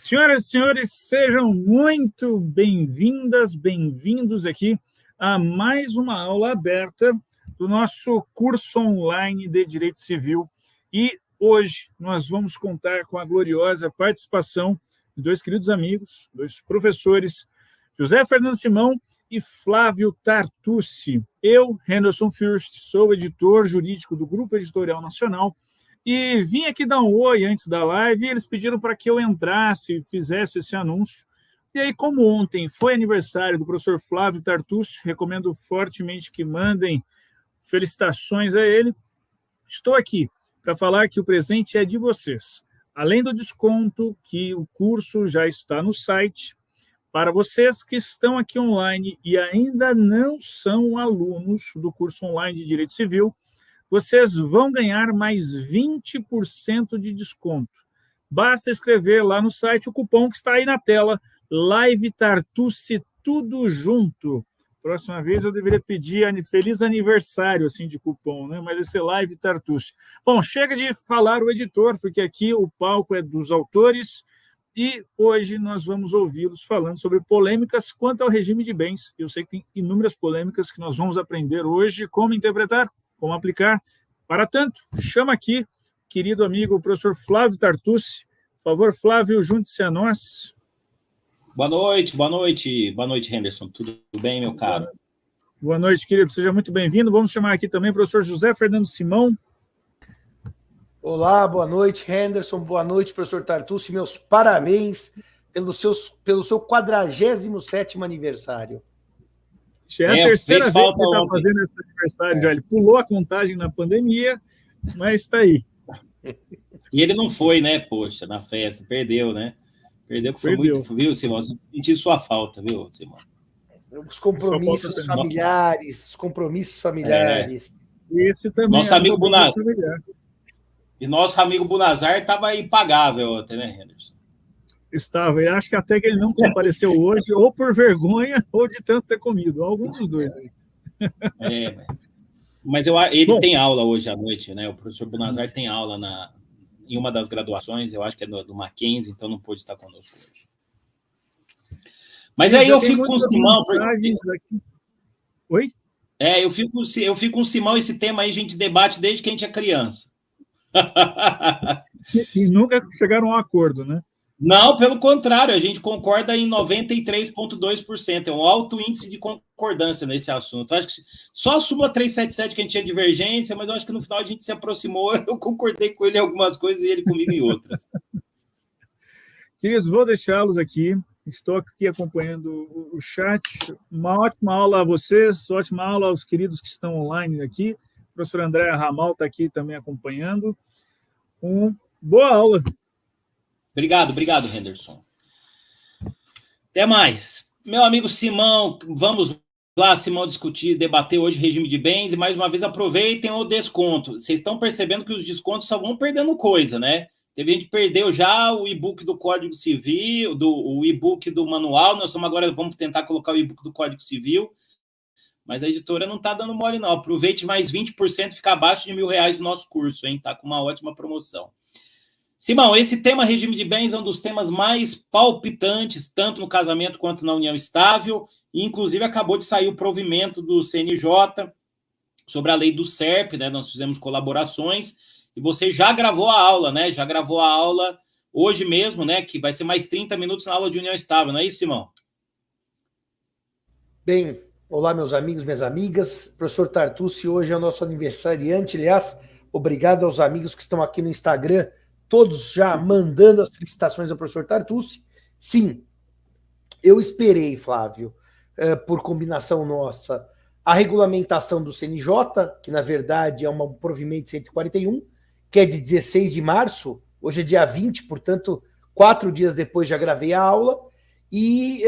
Senhoras e senhores, sejam muito bem-vindas, bem-vindos aqui a mais uma aula aberta do nosso curso online de Direito Civil. E hoje nós vamos contar com a gloriosa participação de dois queridos amigos, dois professores, José Fernando Simão e Flávio Tartucci. Eu, Henderson Fürst, sou editor jurídico do Grupo Editorial Nacional e vim aqui dar um oi antes da live e eles pediram para que eu entrasse e fizesse esse anúncio. E aí, como ontem foi aniversário do professor Flávio Tartucci, recomendo fortemente que mandem felicitações a ele. Estou aqui para falar que o presente é de vocês. Além do desconto, que o curso já está no site, para vocês que estão aqui online e ainda não são alunos do curso online de Direito Civil, vocês vão ganhar mais 20% de desconto. Basta escrever lá no site o cupom que está aí na tela, Live Tartucci, tudo junto. Próxima vez eu deveria pedir feliz aniversário assim, de cupom, né? Mas vai ser Live Tartucci. Bom, chega de falar o editor, porque aqui o palco é dos autores e hoje nós vamos ouvi-los falando sobre polêmicas quanto ao regime de bens. Eu sei que tem inúmeras polêmicas que nós vamos aprender hoje, como interpretar, como aplicar. Para tanto, chama aqui, querido amigo, o professor Flávio Tartucci. Por favor, Flávio, junte-se a nós. Boa noite, Henderson. Tudo bem, meu caro? Boa noite, querido. Seja muito bem-vindo. Vamos chamar aqui também o professor José Fernando Simão. Olá, boa noite, Henderson. Boa noite, professor Tartucci. Meus parabéns pelo seu 47º aniversário. Já é a terceira vez que ele está fazendo esse aniversário. Já. Ele pulou a contagem na pandemia, mas está aí. E ele não foi, né, poxa, na festa. Perdeu, né? Perdeu, que foi muito, viu, Simão? Você sentiu sua falta, viu, Simão? Os compromissos familiares. Esse também nosso amigo Bunazar. E nosso amigo Bunazar estava impagável ontem, né, Henderson? Estava. Eu acho que até que ele não compareceu hoje, ou por vergonha, ou de tanto ter comido. Algum dos dois aí. Mas ele tem aula hoje à noite, né? O professor Bunazar tem aula em uma das graduações, eu acho que é do Mackenzie, então não pôde estar conosco hoje. Mas aí eu fico com o Simão. Oi? Eu fico com o Simão, esse tema aí a gente debate desde que a gente é criança. E nunca chegaram a um acordo, né? Não, pelo contrário, a gente concorda em 93,2%. É um alto índice de concordância nesse assunto. Acho que só a súmula 377 que a gente tinha divergência, mas eu acho que no final a gente se aproximou. Eu concordei com ele em algumas coisas e ele comigo em outras. Queridos, vou deixá-los aqui. Estou aqui acompanhando o chat. Uma ótima aula a vocês, ótima aula aos queridos que estão online aqui. O professor André Ramal está aqui também acompanhando. Boa aula. Obrigado, Henderson. Até mais. Meu amigo Simão, vamos lá, Simão, debater hoje regime de bens e, mais uma vez, aproveitem o desconto. Vocês estão percebendo que os descontos só vão perdendo coisa, né? Teve gente que perdeu já o e-book do Código Civil, o e-book do manual, vamos tentar colocar o e-book do Código Civil, mas a editora não está dando mole, não. Aproveite mais 20%, fica abaixo de R$1.000 no nosso curso, hein? Está com uma ótima promoção. Simão, esse tema regime de bens é um dos temas mais palpitantes, tanto no casamento quanto na união estável, e inclusive acabou de sair o provimento do CNJ sobre a lei do SERP, né? Nós fizemos colaborações, e você já gravou a aula, né? Já gravou a aula hoje mesmo, né? Que vai ser mais 30 minutos na aula de união estável, não é isso, Simão? Bem, olá, meus amigos, minhas amigas. Professor Tartucci, hoje é o nosso aniversariante. Aliás, obrigado aos amigos que estão aqui no Instagram, todos já mandando as felicitações ao professor Tartucci. Sim, eu esperei, Flávio, por combinação nossa, a regulamentação do CNJ, que na verdade é um provimento 141, que é de 16 de março, hoje é dia 20, portanto, 4 dias depois já gravei a aula, e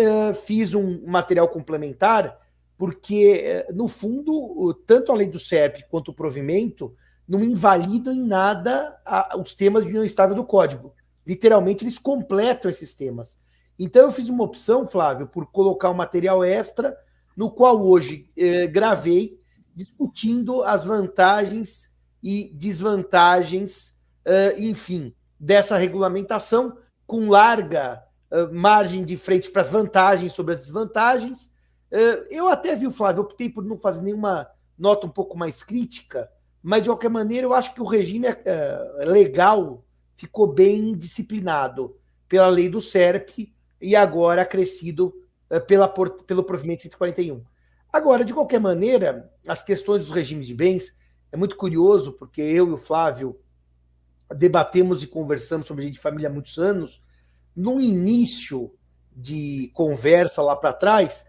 fiz um material complementar, porque, no fundo, tanto a lei do SERP quanto o provimento não invalidam em nada os temas de união estável do Código. Literalmente, eles completam esses temas. Então, eu fiz uma opção, Flávio, por colocar um material extra, no qual hoje gravei, discutindo as vantagens e desvantagens, enfim, dessa regulamentação, com larga margem de frente para as vantagens sobre as desvantagens. Eu até vi, Flávio, optei por não fazer nenhuma nota um pouco mais crítica, mas de qualquer maneira eu acho que o regime legal ficou bem disciplinado pela lei do SERP e agora acrescido pelo provimento 141. Agora, de qualquer maneira, as questões dos regimes de bens é muito curioso, porque eu e o Flávio debatemos e conversamos sobre regime de família há muitos anos. No início de conversa lá para trás,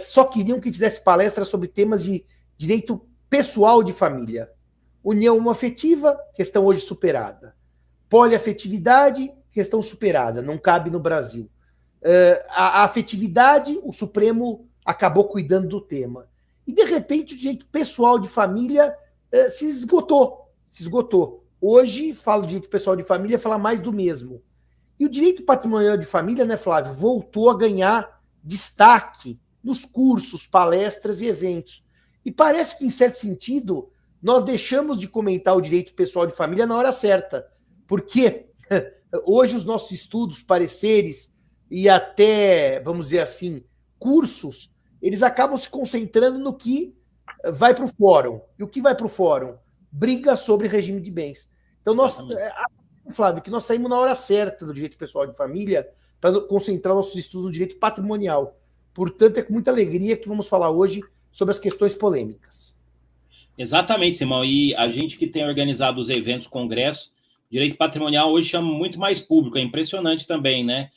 só queriam que fizesse palestra sobre temas de direito pessoal de família. União homoafetiva, questão hoje superada. Poliafetividade, questão superada, não cabe no Brasil. A afetividade, o Supremo acabou cuidando do tema. E, de repente, o direito pessoal de família se esgotou. Hoje, falo de direito pessoal de família, fala mais do mesmo. E o direito patrimonial de família, né, Flávio, voltou a ganhar destaque nos cursos, palestras e eventos. E parece que, em certo sentido, nós deixamos de comentar o direito pessoal de família na hora certa. Porque hoje os nossos estudos, pareceres e até, vamos dizer assim, cursos, eles acabam se concentrando no que vai para o fórum. E o que vai para o fórum? Briga sobre regime de bens. Então, nós, Flávio, que nós saímos na hora certa do direito pessoal de família para concentrar nossos estudos no direito patrimonial. Portanto, é com muita alegria que vamos falar hoje sobre as questões polêmicas. Exatamente, Simão. E a gente que tem organizado os eventos, congressos, direito patrimonial hoje chama muito mais público. É impressionante também, né?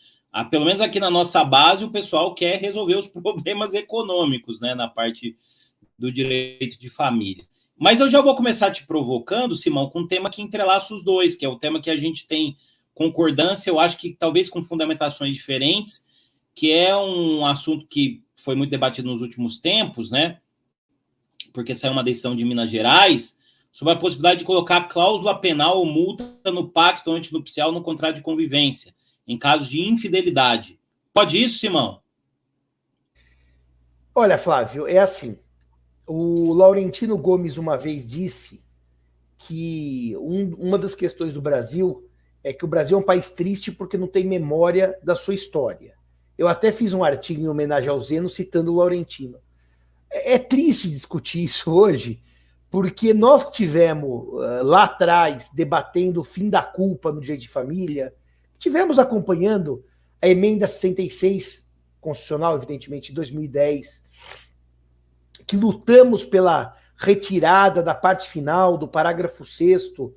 Pelo menos aqui na nossa base, o pessoal quer resolver os problemas econômicos, né? Na parte do direito de família. Mas eu já vou começar te provocando, Simão, com um tema que entrelaça os dois, que é o tema que a gente tem concordância, eu acho que talvez com fundamentações diferentes, que é um assunto que foi muito debatido nos últimos tempos, né? Porque saiu uma decisão de Minas Gerais sobre a possibilidade de colocar cláusula penal ou multa no pacto antinupcial no contrato de convivência, em casos de infidelidade. Pode isso, Simão? Olha, Flávio, é assim. O Laurentino Gomes uma vez disse que uma das questões do Brasil é que o Brasil é um país triste porque não tem memória da sua história. Eu até fiz um artigo em homenagem ao Zeno citando o Laurentino. É triste discutir isso hoje, porque nós que tivemos lá atrás debatendo o fim da culpa no direito de família, tivemos acompanhando a emenda 66 constitucional, evidentemente, em 2010, que lutamos pela retirada da parte final do parágrafo 6º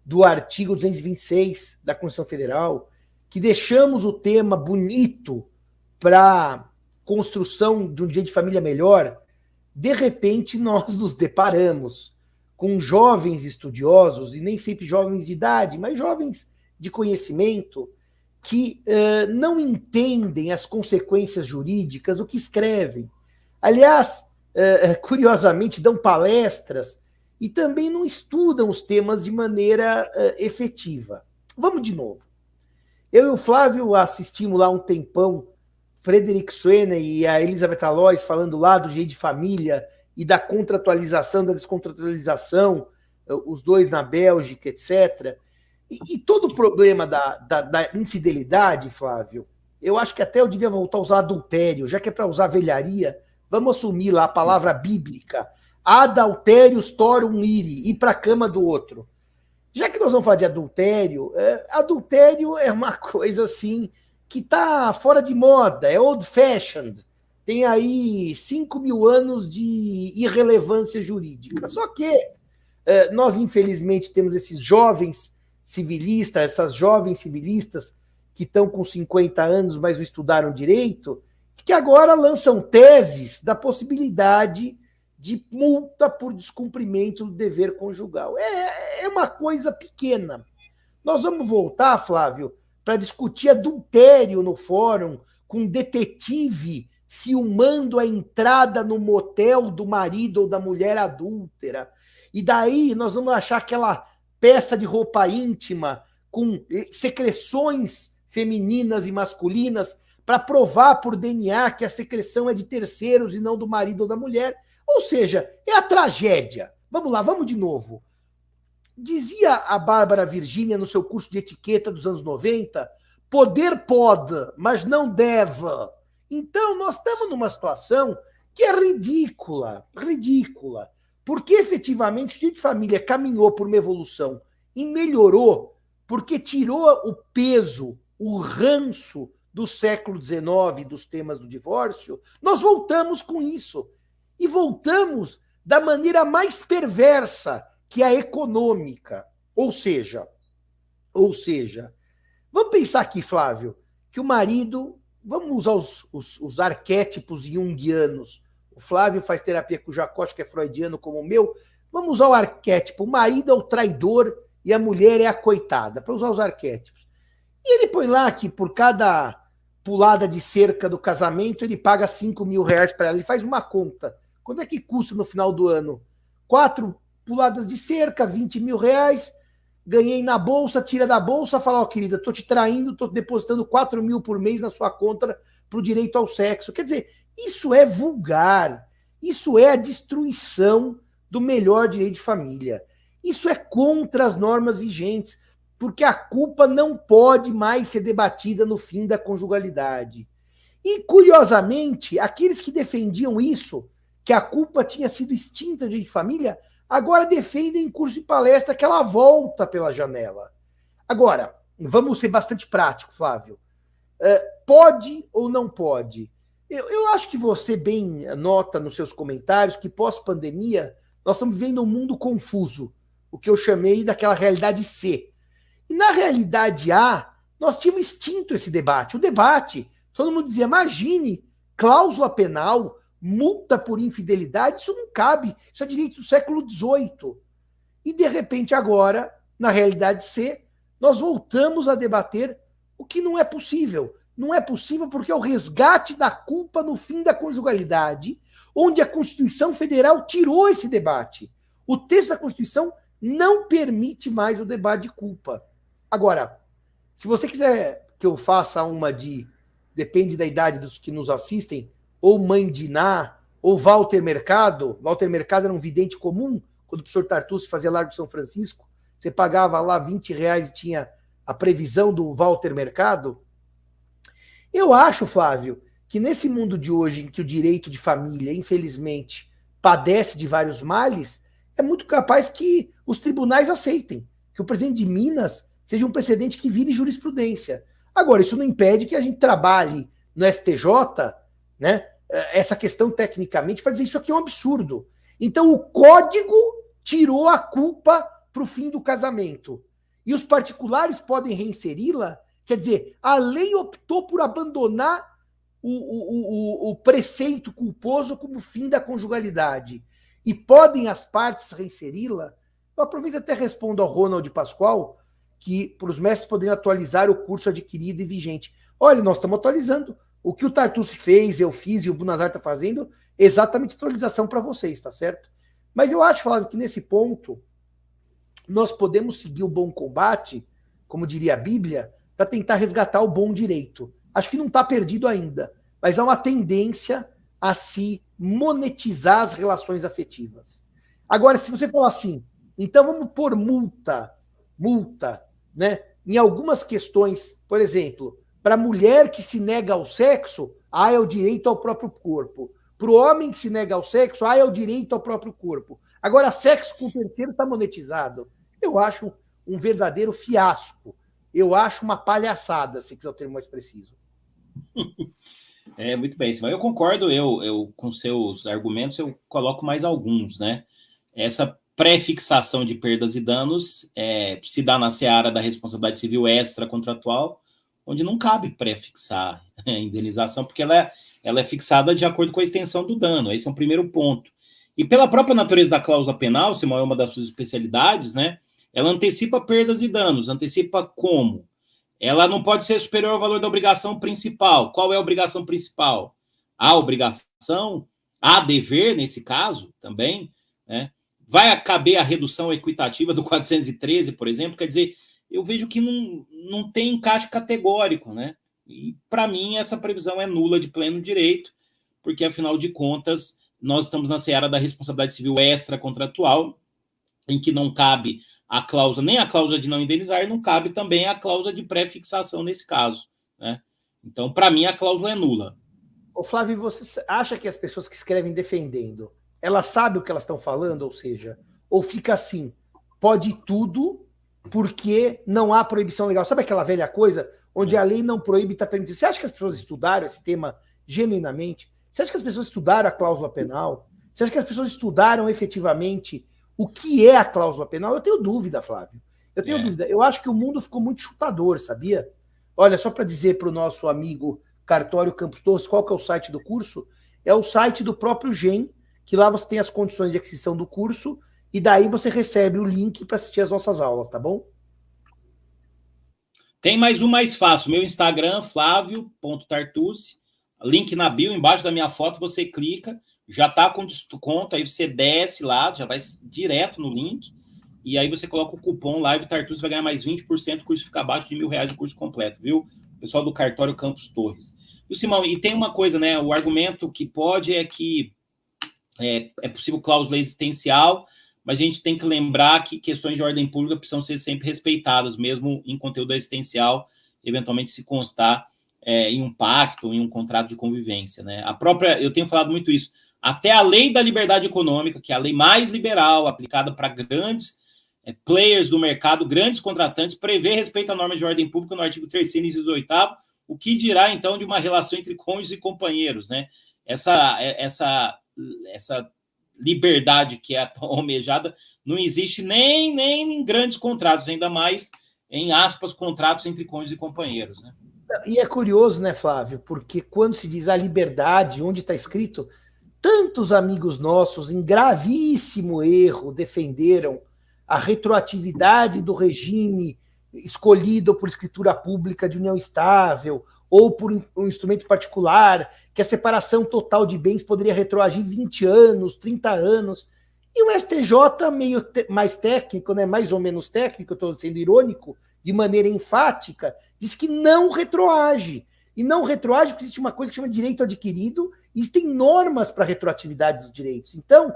do artigo 226 da Constituição Federal, que deixamos o tema bonito para construção de um direito de família melhor. De repente, nós nos deparamos com jovens estudiosos, e nem sempre jovens de idade, mas jovens de conhecimento, que não entendem as consequências jurídicas do que escrevem. Aliás, curiosamente, dão palestras e também não estudam os temas de maneira efetiva. Vamos de novo. Eu e o Flávio assistimos lá um tempão Frederic Sweeney e a Elizabeth Alois falando lá do direito de família e da contratualização, da descontratualização, os dois na Bélgica, etc. E todo o problema da infidelidade, Flávio, eu acho que até eu devia voltar a usar adultério, já que é para usar velharia, vamos assumir lá a palavra bíblica, adulterius torum iri, ir para a cama do outro. Já que nós vamos falar de adultério, adultério é uma coisa assim que está fora de moda, é old-fashioned, tem aí 5.000 anos de irrelevância jurídica. Só que nós, infelizmente, temos esses jovens civilistas, essas jovens civilistas que estão com 50 anos, mas não estudaram direito, que agora lançam teses da possibilidade de multa por descumprimento do dever conjugal. É uma coisa pequena. Nós vamos voltar, Flávio, para discutir adultério no fórum, com um detetive filmando a entrada no motel do marido ou da mulher adúltera. E daí nós vamos achar aquela peça de roupa íntima com secreções femininas e masculinas para provar por DNA que a secreção é de terceiros e não do marido ou da mulher. Ou seja, é a tragédia. Vamos lá, vamos de novo. Dizia a Bárbara Virgínia no seu curso de etiqueta dos anos 90, Poder pode, mas não deve. Então, nós estamos numa situação que é ridícula, ridícula. Porque, efetivamente, o direito de família caminhou por uma evolução e melhorou, porque tirou o peso, o ranço do século XIX, dos temas do divórcio. Nós voltamos com isso. E voltamos da maneira mais perversa, que é a econômica. Ou seja, vamos pensar aqui, Flávio, que o marido, vamos usar os arquétipos junguianos. O Flávio faz terapia com o Jacote, que é freudiano como o meu. Vamos usar o arquétipo. O marido é o traidor e a mulher é a coitada, para usar os arquétipos. E ele põe lá que por cada pulada de cerca do casamento, ele paga 5 mil reais para ela. Ele faz uma conta. Quanto é que custa no final do ano? 4 puladas de cerca, 20 mil reais. Ganhei na bolsa, tira da bolsa, fala, ó, querida, tô te traindo, tô depositando 4 mil por mês na sua conta pro direito ao sexo. Quer dizer, isso é vulgar. Isso é a destruição do melhor direito de família. Isso é contra as normas vigentes, porque a culpa não pode mais ser debatida no fim da conjugalidade. E, curiosamente, aqueles que defendiam isso, que a culpa tinha sido extinta do direito de família, agora defendem em curso de palestra que ela volta pela janela. Agora, vamos ser bastante prático, Flávio. Pode ou não pode? Eu acho que você bem nota nos seus comentários que pós-pandemia nós estamos vivendo um mundo confuso, o que eu chamei daquela realidade C. E na realidade A, nós tínhamos extinto esse debate. O debate, todo mundo dizia, imagine, cláusula penal, multa por infidelidade, isso não cabe, isso é direito do século XVIII. E de repente agora, na realidade C, nós voltamos a debater o que não é possível. Não é possível porque é o resgate da culpa no fim da conjugalidade, onde a Constituição Federal tirou esse debate. O texto da Constituição não permite mais o debate de culpa. Agora, se você quiser que eu faça uma de, depende da idade dos que nos assistem, ou Mãe de Iná, ou Walter Mercado era um vidente comum, quando o professor Tartucci fazia Largo de São Francisco, você pagava lá 20 reais e tinha a previsão do Walter Mercado. Eu acho, Flávio, que nesse mundo de hoje, em que o direito de família, infelizmente, padece de vários males, é muito capaz que os tribunais aceitem, que o presidente de Minas seja um precedente que vire jurisprudência. Agora, isso não impede que a gente trabalhe no STJ, né, essa questão tecnicamente, para dizer isso aqui é um absurdo. Então, o código tirou a culpa para o fim do casamento. E os particulares podem reinseri-la. Quer dizer, a lei optou por abandonar o preceito culposo como fim da conjugalidade. E podem as partes reinseri-la? Eu aproveito e até respondo ao Ronald Pascoal, que para os mestres poderiam atualizar o curso adquirido e vigente. Olha, nós estamos atualizando. O que o Tartucci fez, eu fiz e o Bunazar está fazendo, exatamente atualização para vocês, tá certo? Mas eu acho, Flávio, que nesse ponto nós podemos seguir o bom combate, como diria a Bíblia, para tentar resgatar o bom direito. Acho que não está perdido ainda, mas há uma tendência a se monetizar as relações afetivas. Agora, se você falar assim, então vamos pôr multa, né? Em algumas questões, por exemplo, para a mulher que se nega ao sexo, é o direito ao próprio corpo. Para o homem que se nega ao sexo, é o direito ao próprio corpo. Agora, sexo com terceiro está monetizado. Eu acho um verdadeiro fiasco. Eu acho uma palhaçada, se quiser o termo mais preciso. Muito bem, Simão. Eu concordo, eu com seus argumentos, eu coloco mais alguns, né? Essa pré-fixação de perdas e danos se dá na seara da responsabilidade civil extracontratual, onde não cabe pré-fixar a indenização, porque ela é fixada de acordo com a extensão do dano. Esse é um primeiro ponto. E pela própria natureza da cláusula penal, Simão, é uma das suas especialidades, né? Ela antecipa perdas e danos. Antecipa como? Ela não pode ser superior ao valor da obrigação principal. Qual é a obrigação principal? A obrigação, a dever, nesse caso, também, né? Vai caber a redução equitativa do 413, por exemplo, quer dizer, eu vejo que não tem encaixe categórico, né? E, para mim, essa previsão é nula de pleno direito, porque, afinal de contas, nós estamos na seara da responsabilidade civil extracontratual, em que não cabe a cláusula, nem a cláusula de não indenizar, não cabe também a cláusula de pré-fixação nesse caso, né? Então, para mim, a cláusula é nula. Ô, Flávio, você acha que as pessoas que escrevem defendendo, elas sabem o que elas estão falando, ou seja, ou fica assim, pode tudo porque não há proibição legal? Sabe aquela velha coisa onde a lei não proíbe e está permitindo? Você acha que as pessoas estudaram esse tema genuinamente? Você acha que as pessoas estudaram a cláusula penal? Você acha que as pessoas estudaram efetivamente o que é a cláusula penal? Eu tenho dúvida, Flávio. Eu tenho dúvida. Eu acho que o mundo ficou muito chutador, sabia? Olha, só para dizer para o nosso amigo Cartório Campos Torres, qual que é o site do curso? É o site do próprio GEM, que lá você tem as condições de aquisição do curso, e daí você recebe o link para assistir as nossas aulas, tá bom? Tem mais um mais fácil, meu Instagram, Flávio.Tartucci, link na bio, embaixo da minha foto, você clica, já tá com desconto, aí você desce lá, já vai direto no link, e aí você coloca o cupom Live Tartucci, vai ganhar mais 20%, o curso fica abaixo de R$1.000 o curso completo, viu? Pessoal do Cartório Campos Torres. E Simão, e tem uma coisa, né? O argumento que pode é que é possível cláusula existencial, mas a gente tem que lembrar que questões de ordem pública precisam ser sempre respeitadas, mesmo em conteúdo existencial, eventualmente se constar em um pacto, em um contrato de convivência, né? A própria, eu tenho falado muito isso, até a lei da liberdade econômica, que é a lei mais liberal, aplicada para grandes players do mercado, grandes contratantes, prevê respeito à norma de ordem pública no artigo 3º, inciso 8º, o que dirá, então, de uma relação entre cônjuges e companheiros, né? Essa liberdade que é tão almejada não existe nem em grandes contratos, ainda mais em aspas, contratos entre cônjuges e companheiros, né? E é curioso, né, Flávio? Porque quando se diz a liberdade, onde está escrito, tantos amigos nossos, em gravíssimo erro, defenderam a retroatividade do regime escolhido por escritura pública de união estável ou por um instrumento particular, que a separação total de bens poderia retroagir 20 anos, 30 anos. E o STJ, meio mais técnico, né, mais ou menos técnico, eu estou sendo irônico, de maneira enfática, diz que não retroage. E não retroage porque existe uma coisa que chama direito adquirido e existem normas para retroatividade dos direitos. Então,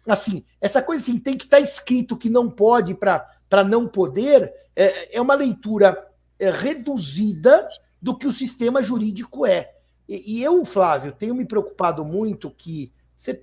assim, essa coisa assim, tem que estar escrito que não pode para não poder, é uma leitura reduzida do que o sistema jurídico é. E eu, Flávio, tenho me preocupado muito que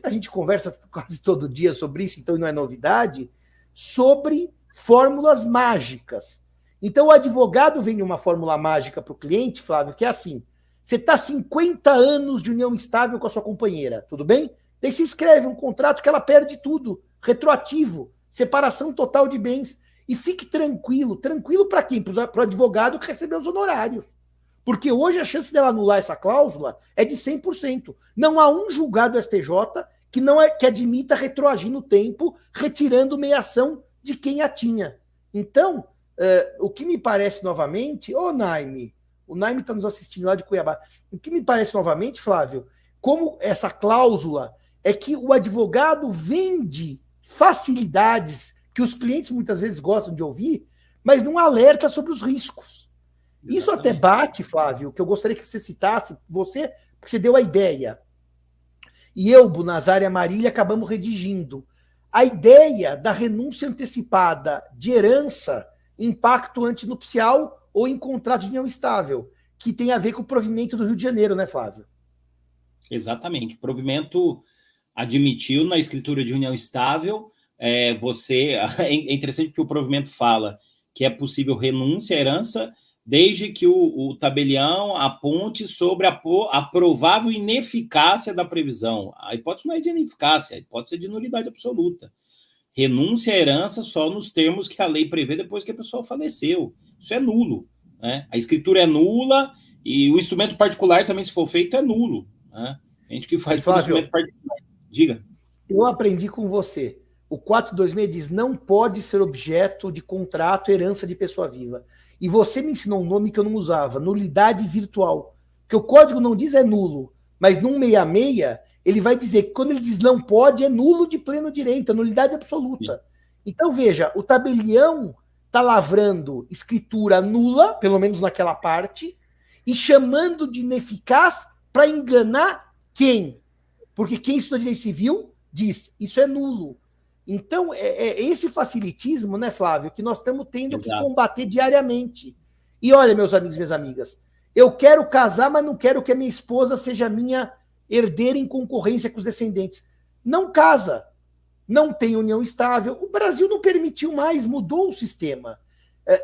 a gente conversa quase todo dia sobre isso, então não é novidade, sobre fórmulas mágicas. Então o advogado vem uma fórmula mágica para o cliente, Flávio, que é assim, você está 50 anos de união estável com a sua companheira, tudo bem? Daí você escreve um contrato que ela perde tudo, retroativo, separação total de bens, e fique tranquilo. Tranquilo para quem? Para o advogado que recebeu os honorários. Porque hoje a chance dela anular essa cláusula é de 100%. Não há um julgado STJ que admita retroagir no tempo, retirando meiação de quem a tinha. Então, o que me parece novamente, Naime, o Naime está nos assistindo lá de Cuiabá, o que me parece novamente, Flávio, como essa cláusula é que o advogado vende facilidades que os clientes muitas vezes gostam de ouvir, mas não alerta sobre os riscos. Exatamente. Isso até bate, Flávio, que eu gostaria que você citasse, porque você deu a ideia. E eu, Bunazar e a Marília acabamos redigindo. A ideia da renúncia antecipada de herança em pacto antinupcial ou em contrato de união estável, que tem a ver com o provimento do Rio de Janeiro, né, Flávio? Exatamente. O provimento admitiu na escritura de união estável, é interessante porque o provimento fala que é possível renúncia à herança desde que o tabelião aponte sobre a provável ineficácia da previsão. A hipótese não é de ineficácia, a hipótese é de nulidade absoluta. Renúncia à herança só nos termos que a lei prevê depois que a pessoa faleceu. Isso é nulo, né? A escritura é nula e o instrumento particular também, se for feito, é nulo, né? A gente que faz o instrumento particular. Diga. Eu aprendi com você. O 426 diz, não pode ser objeto de contrato herança de pessoa viva. E você me ensinou um nome que eu não usava, nulidade virtual. Que o código não diz é nulo, mas no 166, ele vai dizer que quando ele diz não pode, é nulo de pleno direito, é nulidade absoluta. Sim. Então, veja, o tabelião está lavrando escritura nula, pelo menos naquela parte, e chamando de ineficaz para enganar quem? Porque quem estuda direito civil diz, isso é nulo. Então, é esse facilitismo, né, Flávio, que nós estamos tendo Exato. que combater diariamente. E olha, meus amigos e minhas amigas, eu quero casar, mas não quero que a minha esposa seja minha herdeira em concorrência com os descendentes. Não casa, não tem união estável. O Brasil não permitiu mais, mudou o sistema.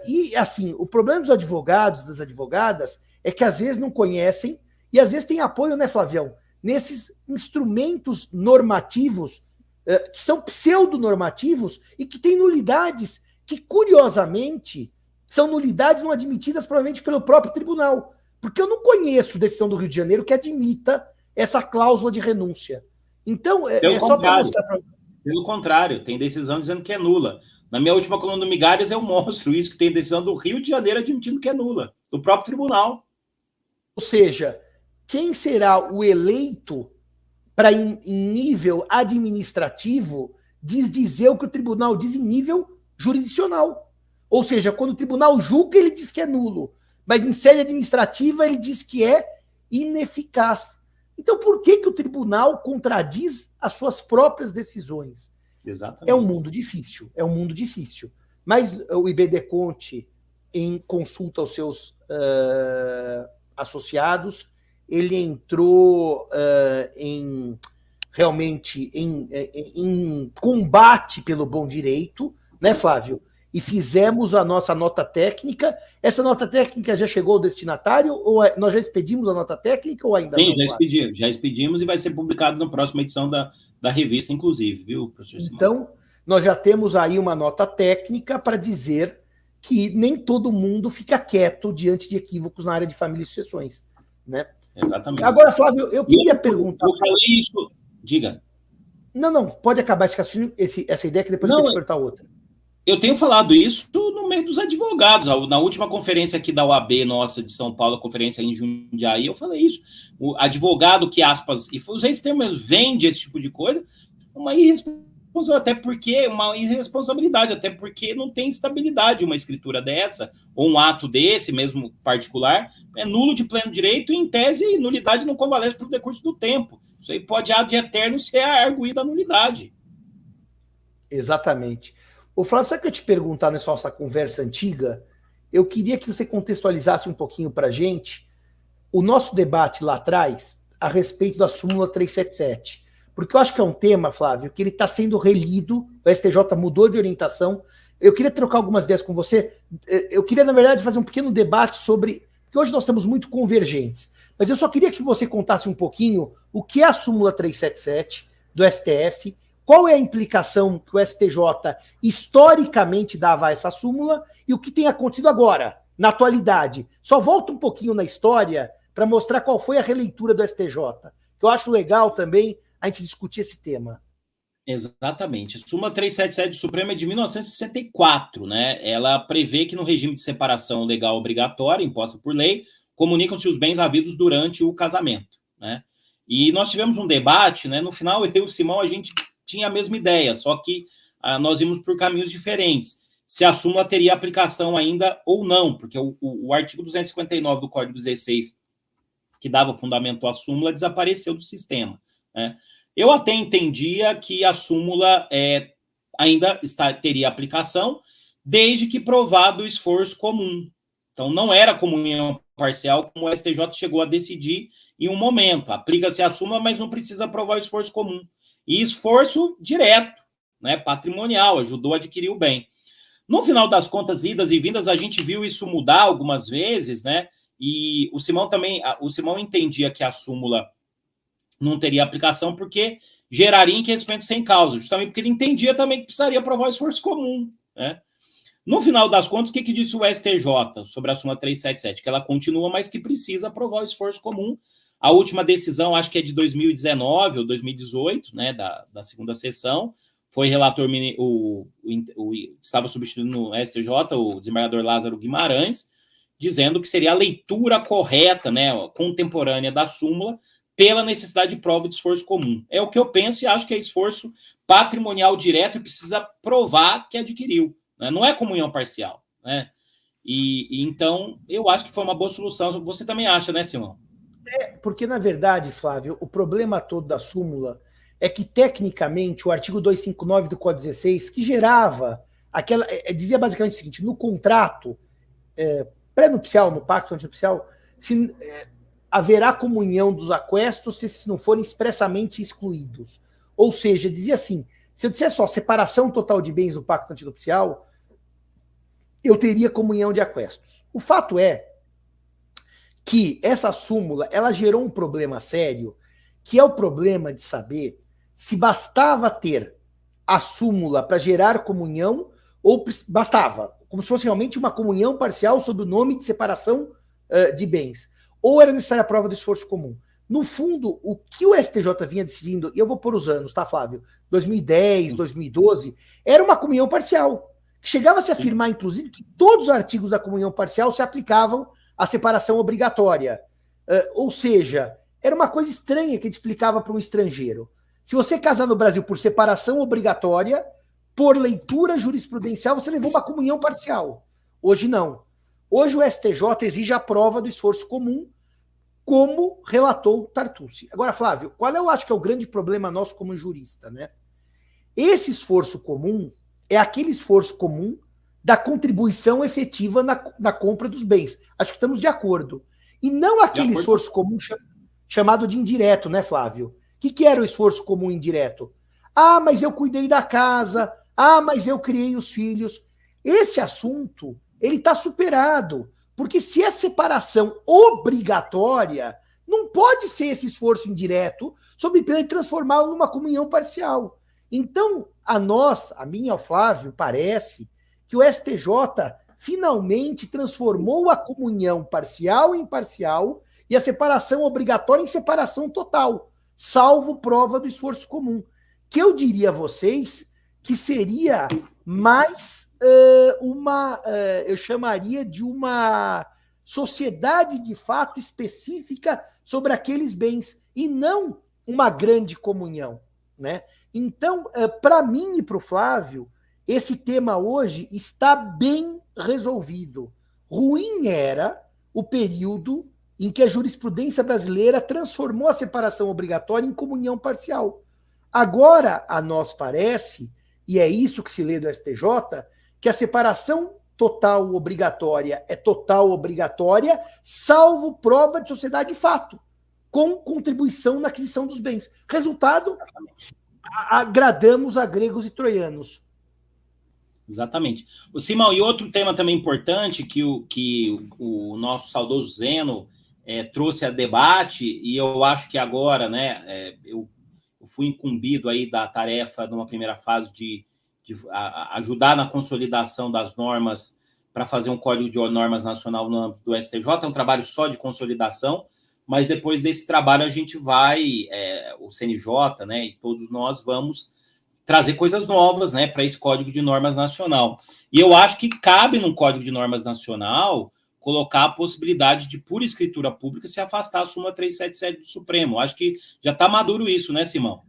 E, assim, o problema dos advogados, das advogadas, é que às vezes não conhecem e às vezes tem apoio, né, Flavião, nesses instrumentos normativos que são pseudonormativos e que têm nulidades que, curiosamente, são nulidades não admitidas provavelmente pelo próprio tribunal. Porque eu não conheço decisão do Rio de Janeiro que admita essa cláusula de renúncia. Então, só para mostrar para... Pelo contrário, tem decisão dizendo que é nula. Na minha última coluna do Migalhas, eu mostro isso, que tem decisão do Rio de Janeiro admitindo que é nula, do próprio tribunal. Ou seja, quem será o eleito para, em nível administrativo, dizer o que o tribunal diz em nível jurisdicional. Ou seja, quando o tribunal julga, ele diz que é nulo. Mas em sede administrativa, ele diz que é ineficaz. Então, por que o tribunal contradiz as suas próprias decisões? Exatamente. É um mundo difícil, Mas o IBD Conte, em consulta aos seus associados, ele entrou realmente em combate pelo bom direito, né, Flávio? E fizemos a nossa nota técnica. Essa nota técnica já chegou ao destinatário? Ou nós já expedimos a nota técnica ou ainda não? Sim, já expedimos e vai ser publicado na próxima edição da revista, inclusive, viu, professor Simão? Então, nós já temos aí uma nota técnica para dizer que nem todo mundo fica quieto diante de equívocos na área de família e sucessões, né? Exatamente. Agora, Flávio, eu queria perguntar... Eu falei isso... Diga. Não, pode acabar esse raciocínio, essa ideia, que depois eu vou te perguntar outra. Eu tenho falado isso no meio dos advogados. Na última conferência aqui da OAB nossa de São Paulo, a conferência em Jundiaí, eu falei isso. O advogado que, aspas, e usei esse termo, vende esse tipo de coisa, uma irresponsabilidade, até porque não tem estabilidade uma escritura dessa, ou um ato desse, mesmo particular, é nulo de pleno direito e, em tese, nulidade não convalesce para o decurso do tempo. Isso aí pode, ad eterno, ser arguída a nulidade. Exatamente. Ô, Flávio, sabe o que eu te perguntar nessa nossa conversa antiga? Eu queria que você contextualizasse um pouquinho para a gente o nosso debate lá atrás a respeito da súmula 377. Porque eu acho que é um tema, Flávio, que ele está sendo relido, o STJ mudou de orientação. Eu queria trocar algumas ideias com você. Eu queria, na verdade, fazer um pequeno debate sobre... Porque hoje nós estamos muito convergentes. Mas eu só queria que você contasse um pouquinho o que é a súmula 377 do STF, qual é a implicação que o STJ historicamente dava a essa súmula e o que tem acontecido agora, na atualidade. Só volta um pouquinho na história para mostrar qual foi a releitura do STJ. Que eu acho legal também a gente discutir esse tema. Exatamente. A súmula 377 do Supremo é de 1964, né? Ela prevê que no regime de separação legal obrigatória, imposta por lei, comunicam-se os bens havidos durante o casamento, né? E nós tivemos um debate, né? No final, eu e o Simão, a gente tinha a mesma ideia, só que nós íamos por caminhos diferentes. Se a súmula teria aplicação ainda ou não, porque o artigo 259 do Código 16, que dava fundamento à súmula, desapareceu do sistema, né? Eu até entendia que a súmula ainda teria aplicação, desde que provado o esforço comum. Então, não era comunhão parcial, como o STJ chegou a decidir em um momento. Aplica-se a súmula, mas não precisa provar o esforço comum. E esforço direto, né, patrimonial, ajudou a adquirir o bem. No final das contas, idas e vindas, a gente viu isso mudar algumas vezes, né? E o Simão entendia que a súmula não teria aplicação porque geraria enriquecimento sem causa, justamente porque ele entendia também que precisaria provar o esforço comum, né? No final das contas, o que disse o STJ sobre a súmula 377? Que ela continua, mas que precisa provar o esforço comum. A última decisão, acho que é de 2019 ou 2018, né, da segunda sessão, foi relator, estava substituindo no STJ, o desembargador Lázaro Guimarães, dizendo que seria a leitura correta, né, contemporânea da súmula, pela necessidade de prova de esforço comum. É o que eu penso e acho que é esforço patrimonial direto e precisa provar que adquiriu, né? Não é comunhão parcial, né? E então, eu acho que foi uma boa solução. Você também acha, né, Simão? Porque, na verdade, Flávio, o problema todo da súmula é que, tecnicamente, o artigo 259 do Código 16, que gerava aquela. Dizia basicamente o seguinte: no contrato pré-nupcial, no pacto antinupcial, haverá comunhão dos aquestos se esses não forem expressamente excluídos. Ou seja, dizia assim: se eu disser só separação total de bens no pacto antinupcial, eu teria comunhão de aquestos. O fato é que essa súmula ela gerou um problema sério, que é o problema de saber se bastava ter a súmula para gerar comunhão ou bastava, como se fosse realmente uma comunhão parcial sob o nome de separação de bens, ou era necessária a prova do esforço comum. No fundo, o que o STJ vinha decidindo, e eu vou pôr os anos, tá, Flávio? 2010, 2012, era uma comunhão parcial, que chegava a se afirmar, inclusive, que todos os artigos da comunhão parcial se aplicavam à separação obrigatória. Ou seja, era uma coisa estranha que a gente explicava para um estrangeiro. Se você casar no Brasil por separação obrigatória, por leitura jurisprudencial, você levou uma comunhão parcial. Hoje não. Hoje o STJ exige a prova do esforço comum, como relatou Tartucci. Agora, Flávio, qual eu acho que é o grande problema nosso como jurista, né? Esse esforço comum é aquele esforço comum da contribuição efetiva na compra dos bens. Acho que estamos de acordo. E não aquele esforço comum chamado de indireto, né, Flávio? O que era o esforço comum indireto? Ah, mas eu cuidei da casa. Ah, mas eu criei os filhos. Esse assunto, ele está superado. Porque se é separação obrigatória, não pode ser esse esforço indireto sob pena de transformá-lo numa comunhão parcial. Então, a mim, ao Flávio, parece que o STJ finalmente transformou a comunhão parcial em parcial e a separação obrigatória em separação total, salvo prova do esforço comum. Que eu diria a vocês que seria mais eu chamaria de uma sociedade de fato específica sobre aqueles bens, e não uma grande comunhão, né? Então, para mim e para o Flávio, esse tema hoje está bem resolvido. Ruim era o período em que a jurisprudência brasileira transformou a separação obrigatória em comunhão parcial. Agora, a nós parece, e é isso que se lê do STJ, que a separação total obrigatória é total obrigatória, salvo prova de sociedade de fato, com contribuição na aquisição dos bens. Resultado, agradamos a gregos e troianos. Exatamente. O Simão, e outro tema também importante que o nosso saudoso Zeno trouxe a debate, e eu acho que agora, né, eu fui incumbido aí da tarefa, numa primeira fase, de ajudar na consolidação das normas para fazer um código de normas nacional no âmbito do STJ. É um trabalho só de consolidação, mas depois desse trabalho a gente vai, o CNJ, né, e todos nós vamos trazer coisas novas, né, para esse código de normas nacional. E eu acho que cabe no código de normas nacional colocar a possibilidade de, por escritura pública, se afastar a súmula 377 do Supremo. Acho que já está maduro isso, né, Simão?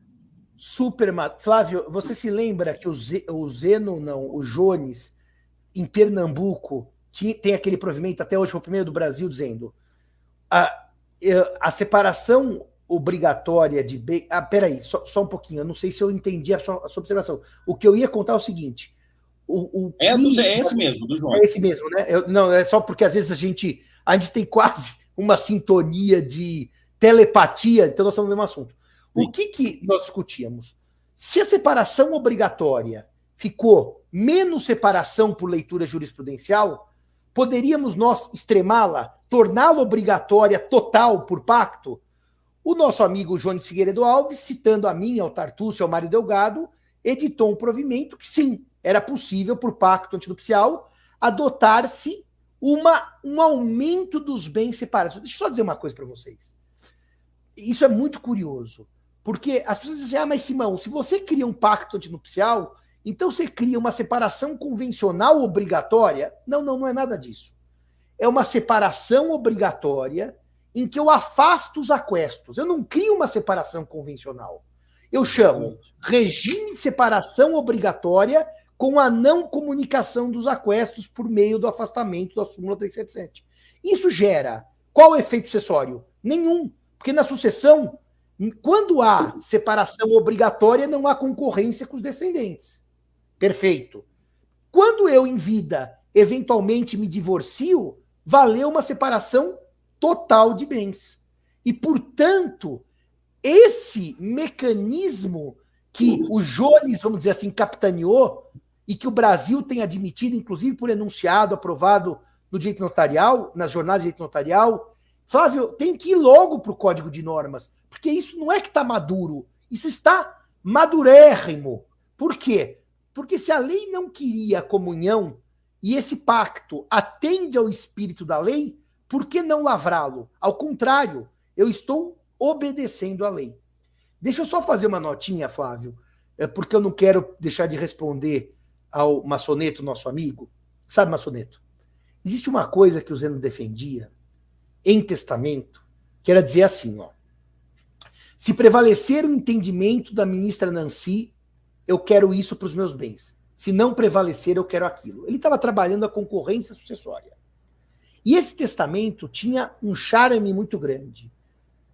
Super, Flávio, você se lembra que o Jones, em Pernambuco, tem aquele provimento, até hoje foi o primeiro do Brasil, dizendo a separação obrigatória de bem. Peraí, só um pouquinho, eu não sei se eu entendi a sua observação. O que eu ia contar é o seguinte. É esse mesmo, do Jones. É esse mesmo, né? Não, é só porque às vezes a gente tem quase uma sintonia de telepatia, então nós estamos no mesmo assunto. O que nós discutíamos? Se a separação obrigatória ficou menos separação por leitura jurisprudencial, poderíamos nós extremá-la, torná-la obrigatória total por pacto? O nosso amigo Jones Figueiredo Alves, citando a mim, ao Tartucci, ao Mário Delgado, editou um provimento que, sim, era possível, por pacto antinupcial, adotar-se um aumento dos bens separados. Deixa eu só dizer uma coisa para vocês. Isso é muito curioso. Porque as pessoas dizem, mas Simão, se você cria um pacto antinupcial, então você cria uma separação convencional obrigatória? Não é nada disso. É uma separação obrigatória em que eu afasto os aquestos. Eu não crio uma separação convencional. Eu chamo regime de separação obrigatória com a não comunicação dos aquestos por meio do afastamento da súmula 377. Isso gera qual efeito sucessório? Nenhum. Porque na sucessão, Quando há separação obrigatória, não há concorrência com os descendentes. Perfeito. Quando eu, em vida, eventualmente me divorcio, valeu uma separação total de bens. E, portanto, esse mecanismo que o Jones, vamos dizer assim, capitaneou e que o Brasil tem admitido, inclusive por enunciado aprovado no direito notarial, nas jornadas de direito notarial, Flávio, tem que ir logo para o Código de Normas, porque isso não é que está maduro, isso está madurérrimo. Por quê? Porque se a lei não queria a comunhão e esse pacto atende ao espírito da lei, por que não lavrá-lo? Ao contrário, eu estou obedecendo à lei. Deixa eu só fazer uma notinha, Flávio, porque eu não quero deixar de responder ao Massoneto, nosso amigo. Sabe, Massoneto? Existe uma coisa que o Zeno defendia em testamento, que era dizer assim, ó, se prevalecer o entendimento da ministra Nancy, eu quero isso para os meus bens. Se não prevalecer, eu quero aquilo. Ele estava trabalhando a concorrência sucessória. E esse testamento tinha um charme muito grande,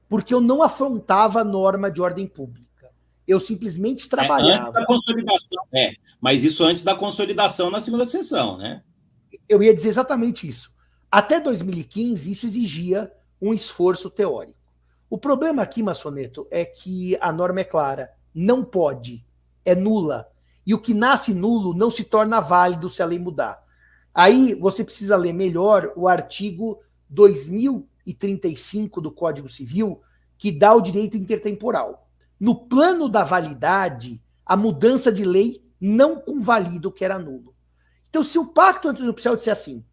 porque eu não afrontava a norma de ordem pública. Eu simplesmente trabalhava. Antes da consolidação, mas isso antes da consolidação na segunda sessão, né? Eu ia dizer exatamente isso. Até 2015, isso exigia um esforço teórico. O problema aqui, Massoneto, é que a norma é clara. Não pode. É nula. E o que nasce nulo não se torna válido se a lei mudar. Aí você precisa ler melhor o artigo 2035 do Código Civil, que dá o direito intertemporal. No plano da validade, a mudança de lei não convalida o que era nulo. Então, se o pacto antinupcial disser assim,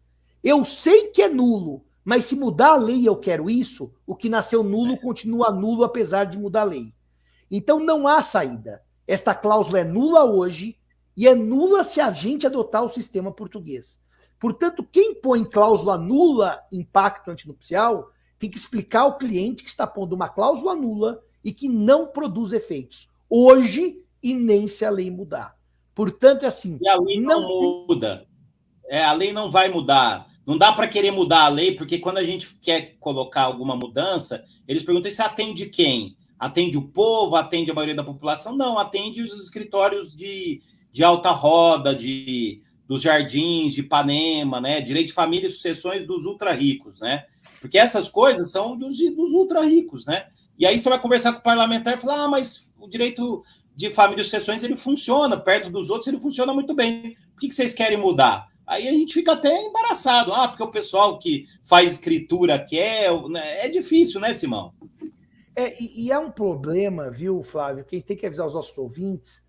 eu sei que é nulo, mas se mudar a lei eu quero isso, o que nasceu nulo continua nulo apesar de mudar a lei. Então, não há saída. Esta cláusula é nula hoje e é nula se a gente adotar o sistema português. Portanto, quem põe cláusula nula em pacto antinupcial tem que explicar ao cliente que está pondo uma cláusula nula e que não produz efeitos hoje e nem se a lei mudar. Portanto, é assim... E a lei não muda. A lei não vai mudar. Não dá para querer mudar a lei, porque quando a gente quer colocar alguma mudança, eles perguntam se atende quem? Atende o povo? Atende a maioria da população? Não, atende os escritórios de alta roda, dos jardins, de Ipanema, né? Direito de família e sucessões dos ultra-ricos, né? Porque essas coisas são dos ultra-ricos, né? E aí você vai conversar com o parlamentar e falar, mas o direito de família e sucessões, ele funciona, perto dos outros, ele funciona muito bem. Por que vocês querem mudar? Aí a gente fica até embaraçado. Porque o pessoal que faz escritura quer... É difícil, né, Simão? E é um problema, viu, Flávio? Quem tem que avisar os nossos ouvintes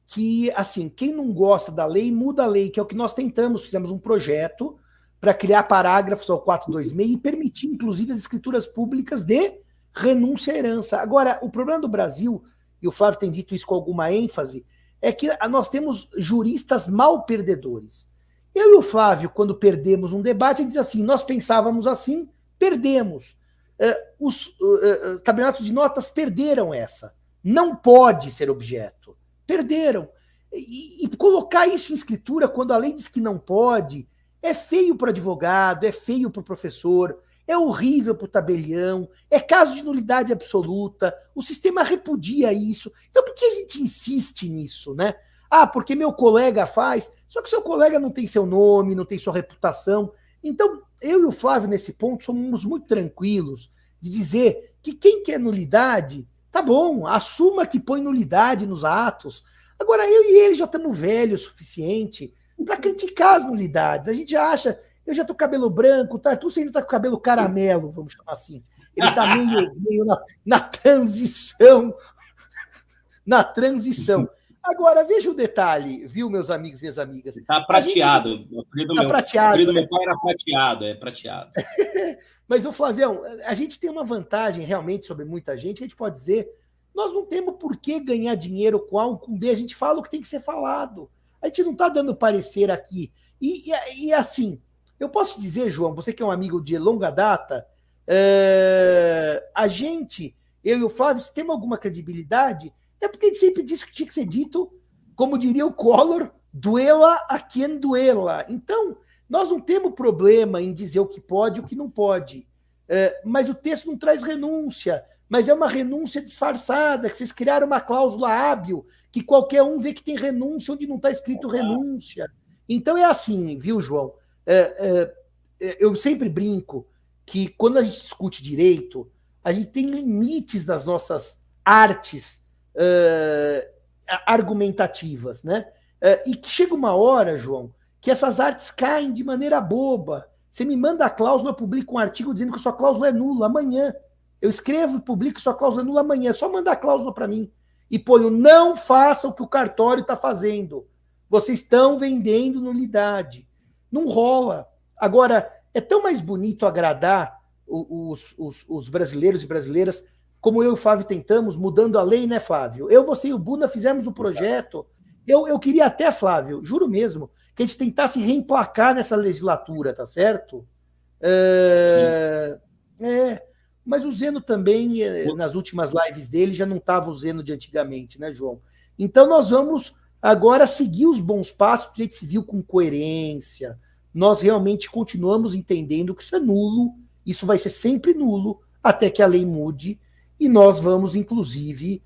que, assim, quem não gosta da lei, muda a lei, que é o que nós tentamos. Fizemos um projeto para criar parágrafos ao 426 e permitir, inclusive, as escrituras públicas de renúncia à herança. Agora, o problema do Brasil, e o Flávio tem dito isso com alguma ênfase, é que nós temos juristas mal perdedores. Eu e o Flávio, quando perdemos um debate, ele diz assim, nós pensávamos assim, perdemos. Os tabelionatos de notas perderam essa. Não pode ser objeto. Perderam. E colocar isso em escritura, quando a lei diz que não pode, é feio para o advogado, é feio para o professor, é horrível para o tabelião, é caso de nulidade absoluta, o sistema repudia isso. Então por que a gente insiste nisso, né? Porque meu colega faz, só que seu colega não tem seu nome, não tem sua reputação. Então, eu e o Flávio, nesse ponto, somos muito tranquilos de dizer que quem quer nulidade, tá bom, assuma que põe nulidade nos atos. Agora, eu e ele já estamos velhos o suficiente para criticar as nulidades. A gente já acha, eu já tô com cabelo branco, o Tartucci ainda tá com cabelo caramelo, vamos chamar assim. Ele tá meio na transição. Na transição. Agora, veja o detalhe, viu, meus amigos e minhas amigas? Tá prateado. O apelido do meu pai era prateado, é prateado. Mas, ô Flavião, a gente tem uma vantagem realmente sobre muita gente, a gente pode dizer, nós não temos por que ganhar dinheiro com A ou com B, a gente fala o que tem que ser falado. A gente não está dando parecer aqui. E assim, eu posso dizer, João, você que é um amigo de longa data, a gente, eu e o Flávio, se temos alguma credibilidade, é porque a gente sempre disse que tinha que ser dito, como diria o Collor, duela a quem duela. Então, nós não temos problema em dizer o que pode e o que não pode. Mas o texto não traz renúncia, mas é uma renúncia disfarçada, que vocês criaram uma cláusula hábil, que qualquer um vê que tem renúncia onde não está escrito renúncia. Então é assim, viu, João? Eu sempre brinco que quando a gente discute direito, a gente tem limites das nossas artes argumentativas, né? E que chega uma hora, João, que essas artes caem de maneira boba. Você me manda a cláusula, eu publico um artigo dizendo que sua cláusula é nula amanhã. Eu escrevo e publico que sua cláusula é nula amanhã. É só mandar a cláusula para mim. E ponho, não faça o que o cartório está fazendo. Vocês estão vendendo nulidade. Não rola. Agora, é tão mais bonito agradar os brasileiros e brasileiras, como eu e o Flávio tentamos, mudando a lei, né, Flávio? Eu, você e o Buna fizemos o projeto. Eu queria até, Flávio, juro mesmo, que a gente tentasse reemplacar nessa legislatura, tá certo? Mas o Zeno também, nas últimas lives dele, já não estava o Zeno de antigamente, né, João? Então nós vamos agora seguir os bons passos do direito civil com coerência. Nós realmente continuamos entendendo que isso é nulo, isso vai ser sempre nulo, até que a lei mude, e nós vamos, inclusive,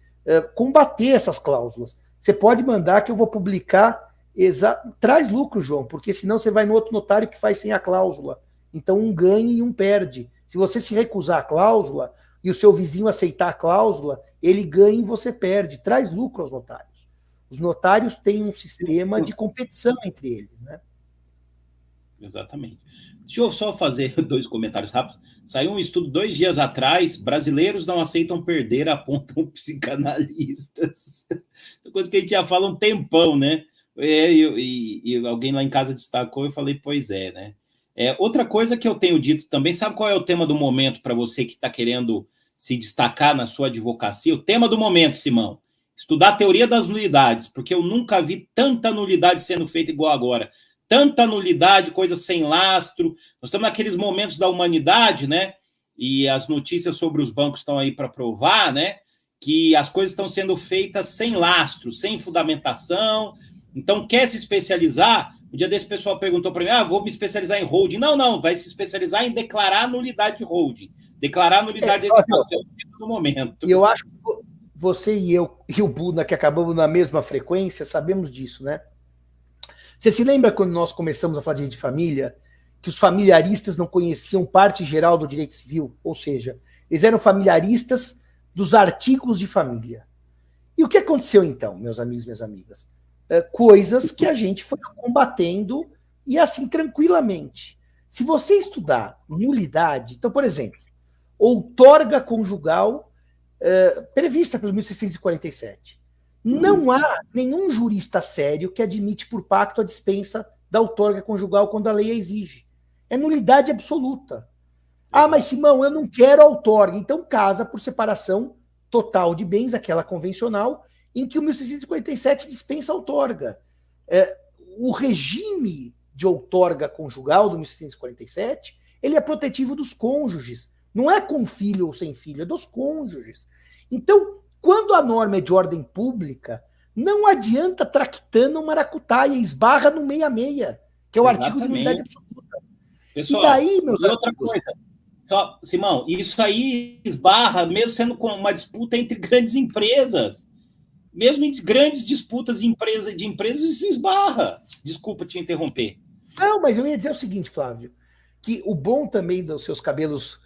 combater essas cláusulas. Você pode mandar que eu vou publicar. Traz lucro, João, porque senão você vai no outro notário que faz sem a cláusula. Então um ganha e um perde. Se você se recusar a cláusula e o seu vizinho aceitar a cláusula, ele ganha e você perde. Traz lucro aos notários. Os notários têm um sistema de competição entre eles, né? Exatamente. Deixa eu só fazer 2 comentários rápidos. Saiu um estudo 2 dias atrás, brasileiros não aceitam perder, apontam psicanalistas. Essa coisa que a gente já fala um tempão, né? E alguém lá em casa destacou, eu falei, pois é, né? Outra coisa que eu tenho dito também, sabe qual é o tema do momento para você que está querendo se destacar na sua advocacia? O tema do momento, Simão, estudar a teoria das nulidades, porque eu nunca vi tanta nulidade sendo feita igual agora. Tanta nulidade, coisa sem lastro. Nós estamos naqueles momentos da humanidade, né? E as notícias sobre os bancos estão aí para provar, né? Que as coisas estão sendo feitas sem lastro, sem fundamentação. Então, quer se especializar? Um dia desse pessoal perguntou para mim, vou me especializar em holding. Não, vai se especializar em declarar nulidade de holding. Declarar nulidade desse no momento. E eu acho que você e eu e o Buna, que acabamos na mesma frequência, sabemos disso, né? Você se lembra quando nós começamos a falar de direito de família, que os familiaristas não conheciam parte geral do direito civil? Ou seja, eles eram familiaristas dos artigos de família. E o que aconteceu então, meus amigos e minhas amigas? Coisas que a gente foi combatendo e assim, tranquilamente. Se você estudar nulidade, então, por exemplo, outorga conjugal prevista pelo 1647. Não há nenhum jurista sério que admite por pacto a dispensa da outorga conjugal quando a lei a exige. É nulidade absoluta. Mas Simão, eu não quero a outorga. Então casa por separação total de bens, aquela convencional, em que o 1647 dispensa a outorga. O regime de outorga conjugal do 1647, ele é protetivo dos cônjuges. Não é com filho ou sem filho, é dos cônjuges. Então, quando a norma é de ordem pública, não adianta tractando ou maracutaia, esbarra no 66, que é o artigo de nulidade absoluta. Pessoal, e daí, meus outra coisa, só, Simão, isso aí esbarra, mesmo sendo com uma disputa entre grandes empresas. Mesmo em grandes disputas de empresas, isso esbarra. Desculpa te interromper. Não, mas eu ia dizer o seguinte, Flávio, que o bom também dos seus cabelos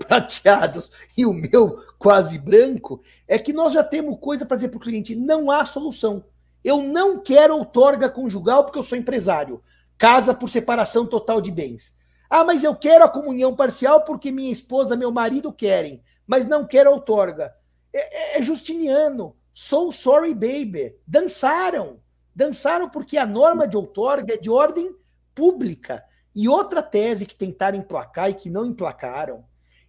prateados e o meu quase branco é que nós já temos coisa para dizer para o cliente, não há solução. Eu não quero outorga conjugal porque eu sou empresário. Casa por separação total de bens. Mas eu quero a comunhão parcial porque minha esposa, meu marido querem, mas não quero outorga. É Justiniano. So sorry, baby. Dançaram porque a norma de outorga é de ordem pública. E outra tese que tentaram emplacar e que não emplacaram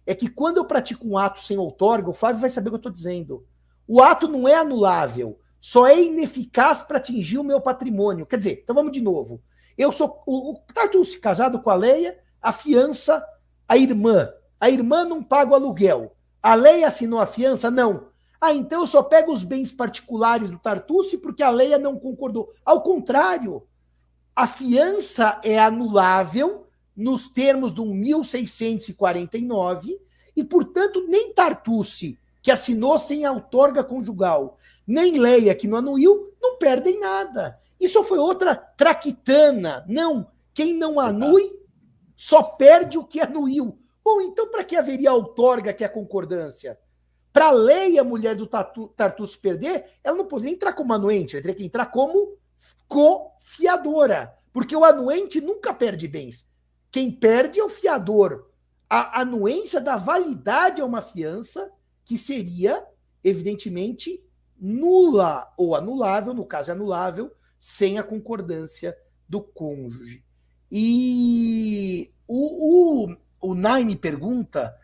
é que quando eu pratico um ato sem outorga, o Flávio vai saber o que eu estou dizendo. O ato não é anulável, só é ineficaz para atingir o meu patrimônio. Quer dizer, então vamos de novo. Eu sou o Tartucci, casado com a Leia, afiança a irmã. A irmã não paga o aluguel. A Leia assinou a fiança? Não. Então eu só pego os bens particulares do Tartucci porque a Leia não concordou. Ao contrário, a fiança é anulável nos termos do 1649, e, portanto, nem Tartucci, que assinou sem outorga conjugal, nem Leia, que não anuiu, não perdem nada. Isso foi outra traquitana. Não, quem não anui só perde o que anuiu. Bom, então para que haveria a outorga, que é a concordância? Para a Leia, a mulher do Tartucci, perder, ela não poderia entrar como anuente, ela teria que entrar como cofiadora, porque o anuente nunca perde bens. Quem perde é o fiador. A anuência dá validade a uma fiança que seria, evidentemente, nula ou anulável, no caso anulável, sem a concordância do cônjuge. E o Naime pergunta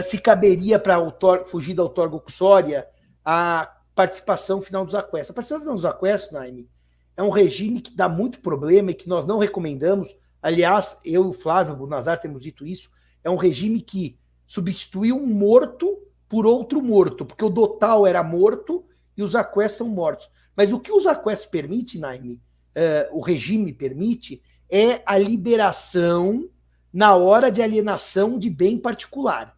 se caberia para fugir da outorga uxória a participação final dos aquestos. A participação final dos aquestos, Naime, é um regime que dá muito problema e que nós não recomendamos. Aliás, eu e o Flávio Bunazar temos dito isso. É um regime que substituiu um morto por outro morto, porque o dotal era morto e os aquestos são mortos. Mas o que os aquestos permite, Naime, o regime permite, é a liberação na hora de alienação de bem particular.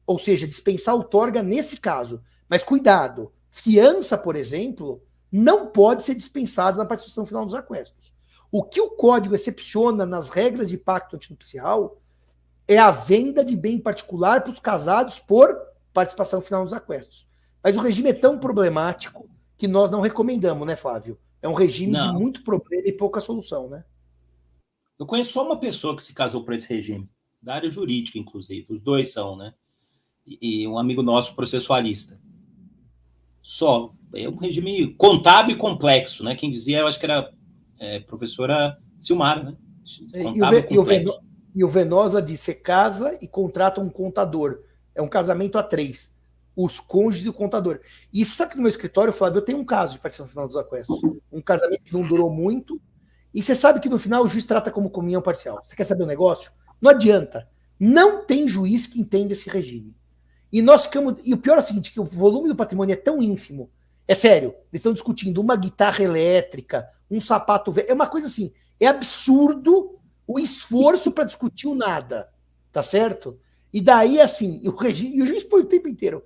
Ou seja, dispensar outorga nesse caso. Mas cuidado, fiança, por exemplo, não pode ser dispensada na participação final dos aquestos. O que o Código excepciona nas regras de pacto antinupcial é a venda de bem particular para os casados por participação final dos aquestos. Mas o regime é tão problemático que nós não recomendamos, né, Flávio? É um regime de muito problema e pouca solução, né? Eu conheço só uma pessoa que se casou por esse regime, da área jurídica, inclusive. Os dois são, né? E um amigo nosso, processualista. Só. É um regime contábil e complexo, né? Quem dizia, eu acho que era professora Silmara, né? E o Venosa diz: você casa e contrata um contador. É um casamento a 3. Os cônjuges e o contador. E sabe que no meu escritório, Flávio, eu tenho um caso de participação final dos aquestos. Um casamento que não durou muito. E você sabe que no final o juiz trata como comunhão parcial. Você quer saber o negócio? Não adianta. Não tem juiz que entenda esse regime. E nós ficamos. E o pior é o seguinte: que o volume do patrimônio é tão ínfimo. É sério, eles estão discutindo uma guitarra elétrica, um sapato velho. É uma coisa assim. É absurdo o esforço para discutir o nada. Tá certo? E daí, assim, e o juiz põe o tempo inteiro.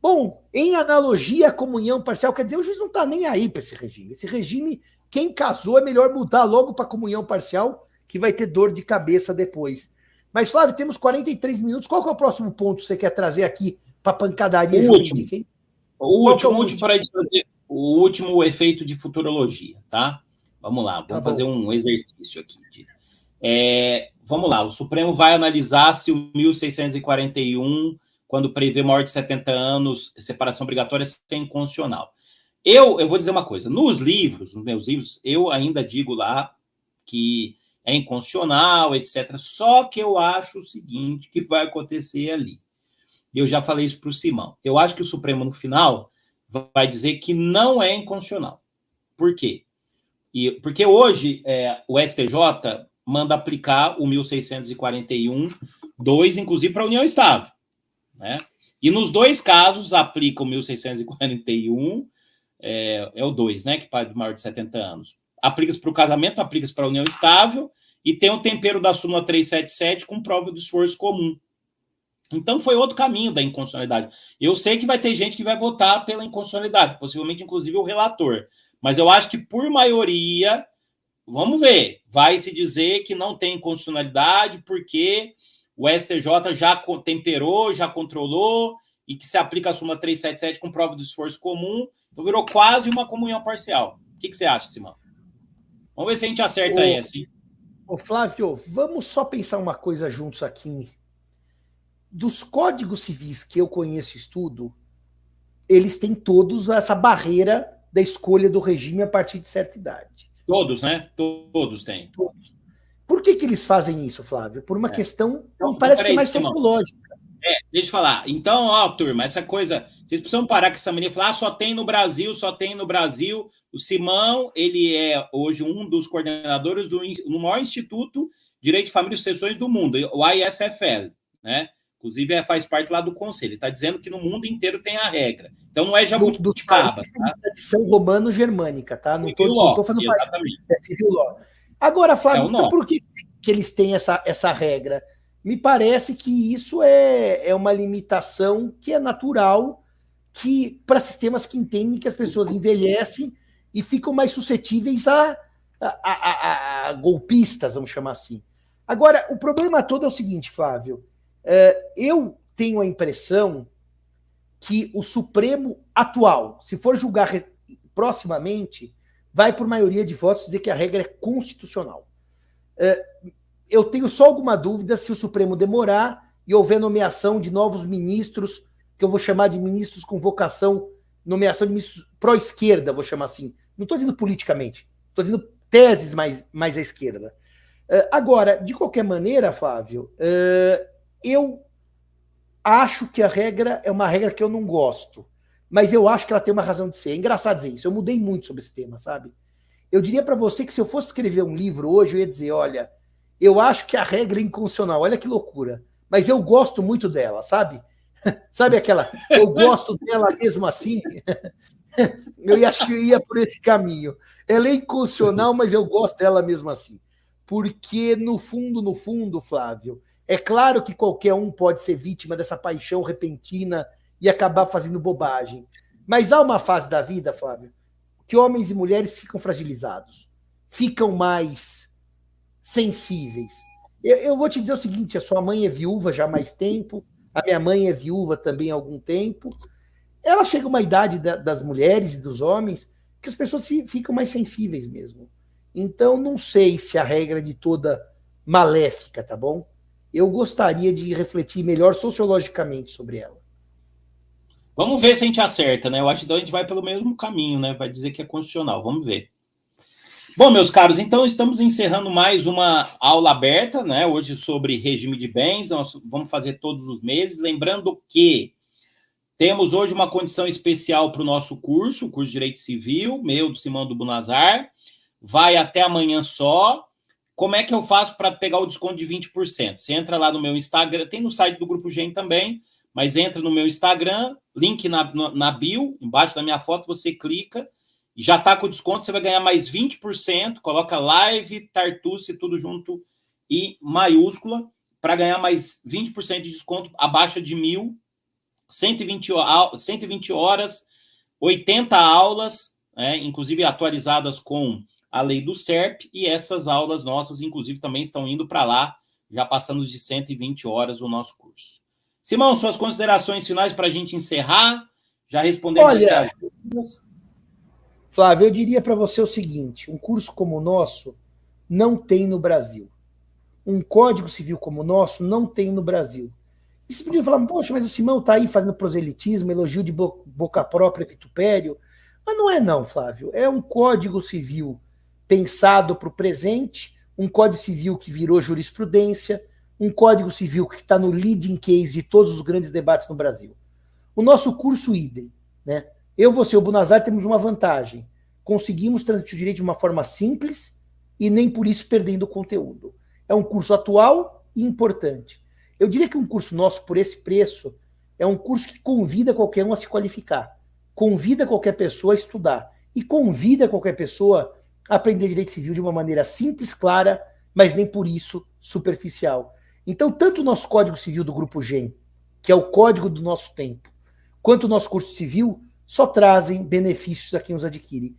Bom, em analogia à comunhão parcial, quer dizer, o juiz não está nem aí para esse regime. Esse regime, quem casou, é melhor mudar logo para comunhão parcial, que vai ter dor de cabeça depois. Mas, Flávio, temos 43 minutos. Qual que é o próximo ponto que você quer trazer aqui para pancadaria jurídica, hein? O último para fazer o último efeito de futurologia, tá? Vamos lá, vamos fazer um exercício aqui. Vamos lá, o Supremo vai analisar se o 1641, quando prevê maior de 70 anos, separação obrigatória, é inconstitucional. Eu vou dizer uma coisa, nos meus livros, eu ainda digo lá que é inconstitucional, etc. Só que eu acho o seguinte, que vai acontecer ali. Eu já falei isso para o Simão. Eu acho que o Supremo, no final, vai dizer que não é inconstitucional. Por quê? Porque hoje o STJ manda aplicar o 1641-2, inclusive para a união estável, né? E nos dois casos aplica o 1641, é o 2, né? Que para maior de 70 anos. Aplica-se para o casamento, aplica-se para a união estável, e tem o tempero da súmula 377 com prova do esforço comum. Então, foi outro caminho da inconstitucionalidade. Eu sei que vai ter gente que vai votar pela inconstitucionalidade, possivelmente, inclusive, o relator. Mas eu acho que, por maioria, vamos ver, vai se dizer que não tem inconstitucionalidade porque o STJ já temperou, já controlou, e que se aplica a súmula 377 com prova do esforço comum. Então, virou quase uma comunhão parcial. O que você acha, Simão? Vamos ver se a gente acerta aí, assim. Ô, Flávio, vamos só pensar uma coisa juntos aqui. Dos códigos civis que eu conheço e estudo, eles têm todos essa barreira da escolha do regime a partir de certa idade. Todos, né? Todos têm. Todos. Por que eles fazem isso, Flávio? Por uma questão, parece que é mais sociológica. Deixa eu falar. Então, ó, turma, essa coisa... Vocês precisam parar com essa mania e falar, só tem no Brasil, só tem no Brasil. O Simão, ele é hoje um dos coordenadores do maior instituto de Direito de Família e Sucessões do mundo, o ISFL, né? Inclusive, faz parte lá do conselho. Ele está dizendo que no mundo inteiro tem a regra. Então, não é jabuticaba. Tá? Tradição romano-germânica, tá? Não estou falando parte. É civil law. Agora, Flávio, então que eles têm essa regra. Me parece que isso é uma limitação que é natural para sistemas que entendem que as pessoas envelhecem e ficam mais suscetíveis a golpistas, vamos chamar assim. Agora, o problema todo é o seguinte, Flávio. Eu tenho a impressão que o Supremo atual, se for julgar proximamente, vai por maioria de votos dizer que a regra é constitucional. Eu tenho só alguma dúvida se o Supremo demorar e houver nomeação de novos ministros, que eu vou chamar de ministros com vocação, nomeação de ministros pró-esquerda, vou chamar assim. Não estou dizendo politicamente, estou dizendo teses mais à esquerda. Agora, de qualquer maneira, Flávio, eu acho que a regra é uma regra que eu não gosto, mas eu acho que ela tem uma razão de ser. É engraçado dizer isso, eu mudei muito sobre esse tema, sabe? Eu diria para você que se eu fosse escrever um livro hoje, eu ia dizer, olha, eu acho que a regra é inconstitucional, olha que loucura, mas eu gosto muito dela, sabe? Sabe aquela, eu gosto dela mesmo assim? Eu acho que eu ia por esse caminho. Ela é inconstitucional, mas eu gosto dela mesmo assim. Porque, no fundo, Flávio, é claro que qualquer um pode ser vítima dessa paixão repentina e acabar fazendo bobagem. Mas há uma fase da vida, Flávio, que homens e mulheres ficam fragilizados, ficam mais sensíveis. Eu vou te dizer o seguinte, a sua mãe é viúva já há mais tempo, a minha mãe é viúva também há algum tempo. Ela chega a uma idade das mulheres e dos homens que as pessoas ficam mais sensíveis mesmo. Então, não sei se a regra é de toda maléfica, tá bom? Eu gostaria de refletir melhor sociologicamente sobre ela. Vamos ver se a gente acerta, né? Eu acho que a gente vai pelo mesmo caminho, né? Vai dizer que é constitucional. Vamos ver. Bom, meus caros, então estamos encerrando mais uma aula aberta, né? Hoje sobre regime de bens. Nós vamos fazer todos os meses. Lembrando que temos hoje uma condição especial para o nosso curso, o curso de Direito Civil, meu, do Simão do Bunazar. Vai até amanhã só. Como é que eu faço para pegar o desconto de 20%? Você entra lá no meu Instagram, tem no site do Grupo Gen também, mas entra no meu Instagram, link na bio, embaixo da minha foto, você clica, e já está com desconto, você vai ganhar mais 20%, coloca live, Tartucci, tudo junto e maiúscula, para ganhar mais 20% de desconto abaixo de 1.000, 120 horas, 80 aulas, inclusive atualizadas com a lei do SERP, e essas aulas nossas, inclusive, também estão indo para lá, já passando de 120 horas o nosso curso. Simão, suas considerações finais para a gente encerrar? Já respondemos aqui as dúvidas. Flávio, eu diria para você o seguinte, um curso como o nosso não tem no Brasil. Um Código Civil como o nosso não tem no Brasil. E você podia falar, poxa, mas o Simão está aí fazendo proselitismo, elogio de boca própria, vitupério. Mas não é não, Flávio. É um Código Civil pensado para o presente, um Código Civil que virou jurisprudência, um Código Civil que está no leading case de todos os grandes debates no Brasil. O nosso curso idem, né? Eu, você e o Bunazar temos uma vantagem. Conseguimos transmitir o direito de uma forma simples e nem por isso perdendo o conteúdo. É um curso atual e importante. Eu diria que um curso nosso, por esse preço, é um curso que convida qualquer um a se qualificar, convida qualquer pessoa a estudar e convida qualquer pessoa a aprender direito civil de uma maneira simples, clara, mas nem por isso superficial. Então, tanto o nosso Código Civil do Grupo Gen, que é o código do nosso tempo, quanto o nosso curso civil, só trazem benefícios a quem os adquire.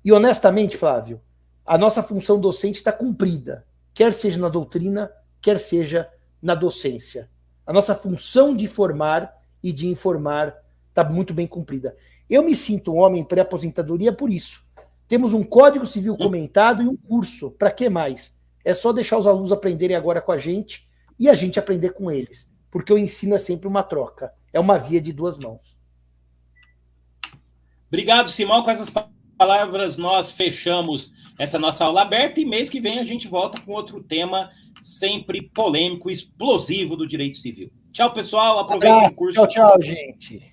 E, honestamente, Flávio, a nossa função docente está cumprida, quer seja na doutrina, quer seja na docência. A nossa função de formar e de informar está muito bem cumprida. Eu me sinto um homem pré-aposentadoria por isso. Temos um Código Civil comentado e um curso. Para que mais? É só deixar os alunos aprenderem agora com a gente e a gente aprender com eles. Porque o ensino é sempre uma troca. É uma via de duas mãos. Obrigado, Simão. Com essas palavras, nós fechamos essa nossa aula aberta e mês que vem a gente volta com outro tema sempre polêmico, explosivo do direito civil. Tchau, pessoal. Aproveitem o curso. Tchau, gente.